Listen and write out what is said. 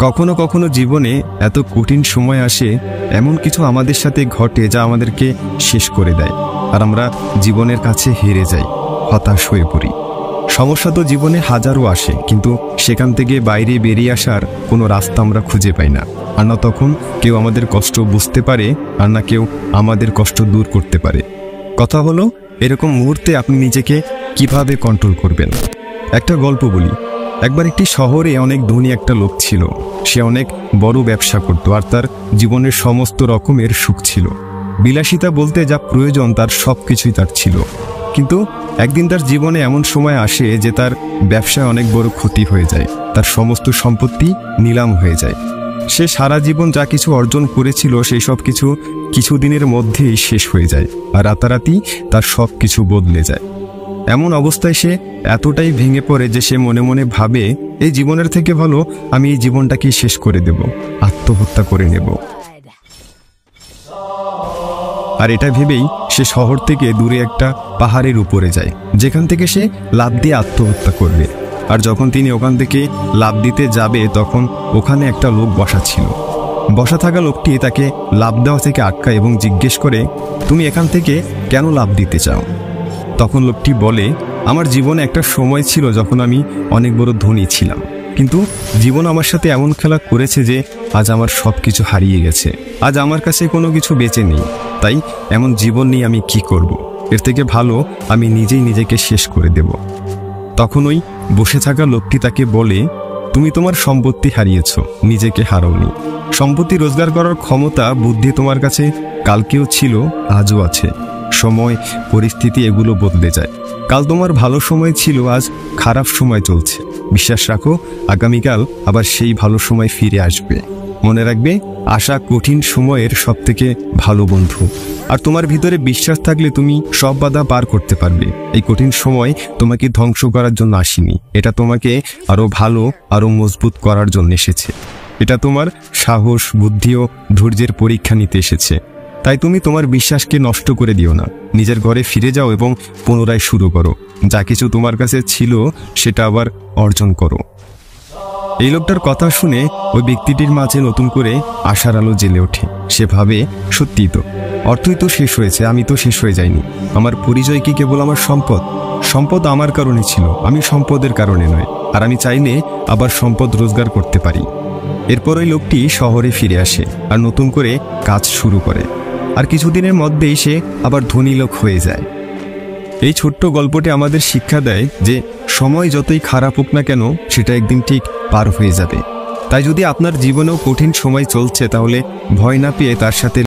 কখনো কখনো জীবনে এত কঠিন সময় আসে, এমন কিছু আমাদের সাথে ঘটে যা আমাদেরকে শেষ করে দেয়, আর আমরা জীবনের কাছে হেরে যাই, হতাশ হয়ে পড়ি। সমস্যা তো জীবনে হাজারো আসে, কিন্তু সেখান থেকে বাইরে বেরিয়ে আসার কোনো রাস্তা আমরা খুঁজে পাই না। আর না তখন কেউ আমাদের কষ্ট বুঝতে পারে, আর না কেউ আমাদের কষ্ট দূর করতে পারে। কথা হলো, এরকম মুহূর্তে আপনি নিজেকে কিভাবে কন্ট্রোল করবেন। একটা গল্প বলি। একবার একটি শহরে অনেক ধনী একটা লোক ছিল। সে অনেক বড় ব্যবসা করত, আর তার জীবনের সমস্ত রকমের সুখ ছিল। বিলাসিতা বলতে যা প্রয়োজন তার সব কিছুই তার ছিল। কিন্তু একদিন তার জীবনে এমন সময় আসে যে তার ব্যবসায় অনেক বড় ক্ষতি হয়ে যায়। তার সমস্ত সম্পত্তি নিলাম হয়ে যায়। সে সারা জীবন যা কিছু অর্জন করেছিল সেই সব কিছু কিছুদিনের মধ্যেই শেষ হয়ে যায়, আর রাতারাতি তার সব কিছু বদলে যায়। এমন অবস্থায় সে এতটাই ভেঙে পড়ে যে সে মনে মনে ভাবে, এই জীবনের থেকে ভালো আমি এই জীবনটাকে শেষ করে দেব, আত্মহত্যা করে নেব। আর এটা ভেবেই সে শহর থেকে দূরে একটা পাহাড়ের উপরে যায়, যেখান থেকে সে লাফ দিয়ে আত্মহত্যা করবে। আর যখন তিনি ওখান থেকে লাফ দিতে যাবে, তখন ওখানে একটা লোক বসা ছিল। বসা থাকা লোকটি তাকে লাফ দেওয়া থেকে আটকায় এবং জিজ্ঞেস করে, তুমি এখান থেকে কেন লাফ দিতে চাও? তখন লোকটি বলে, আমার জীবনে একটা সময় ছিল যখন আমি অনেক বড় ধনী ছিলাম, কিন্তু জীবন আমার সাথে এমন খেলা করেছে যে আজ আমার সব কিছু হারিয়ে গেছে। আজ আমার কাছে কোনো কিছু বেঁচে নেই। তাই এমন জীবন নিয়ে আমি কি করব? এর থেকে ভালো আমি নিজেই নিজেকে শেষ করে দেব। তখন ওই বসে থাকা লোকটি তাকে বলে, তুমি তোমার সম্পত্তি হারিয়েছ, নিজেকে হারাওনি। সম্পত্তি রোজগার করার ক্ষমতা, বুদ্ধি তোমার কাছে কালকেও ছিল, আজও আছে। সময়, পরিস্থিতি এগুলো বদলে যায়। কাল তোমার ভালো সময় ছিল, আজ খারাপ সময় চলছে। বিশ্বাস রাখো, আগামীকাল আবার সেই ভালো সময় ফিরে আসবে। মনে রাখবে, আশা কঠিন সময়ের সবথেকে ভালো বন্ধু। আর তোমার ভিতরে বিশ্বাস থাকলে তুমি সব বাধা পার করতে পারবে। এই কঠিন সময় তোমাকে ধ্বংস করার জন্য আসেনি, এটা তোমাকে আরো ভালো, আরো মজবুত করার জন্য এসেছে। এটা তোমার সাহস, বুদ্ধি ও ধৈর্যের পরীক্ষা নিতে এসেছে। তাই তুমি তোমার বিশ্বাসকে নষ্ট করে দিও না। নিজের ঘরে ফিরে যাও এবং পুনরায় শুরু করো। যা কিছু তোমার কাছে ছিল সেটা আবার অর্জন করো। এই লোকটার কথা শুনে ওই ব্যক্তিটির মাঝে নতুন করে আশার আলো জ্বেলে ওঠে। সে ভাবে, সত্যিই তো, অর্থই তো শেষ হয়েছে, আমি তো শেষ হয়ে যাইনি। আমার পরিচয় কি কেবল আমার সম্পদ? সম্পদ আমার কারণে ছিল, আমি সম্পদের কারণে নয়। আর আমি চাইলে আবার সম্পদ রোজগার করতে পারি। এরপর ওই লোকটি শহরে ফিরে আসে আর নতুন করে কাজ শুরু করে। আর কিছুদিনের মধ্যেই সে আবার ধনী লোক হয়ে যায়। এই ছোট্ট গল্পটি আমাদের শিক্ষা দেয় যে সময় যতই খারাপ হোক না কেন, সেটা একদিন ঠিক পার হয়ে যাবে। তাই যদি আপনার জীবনেও কঠিন সময় চলছে, তাহলে ভয় না পেয়ে তার সাথে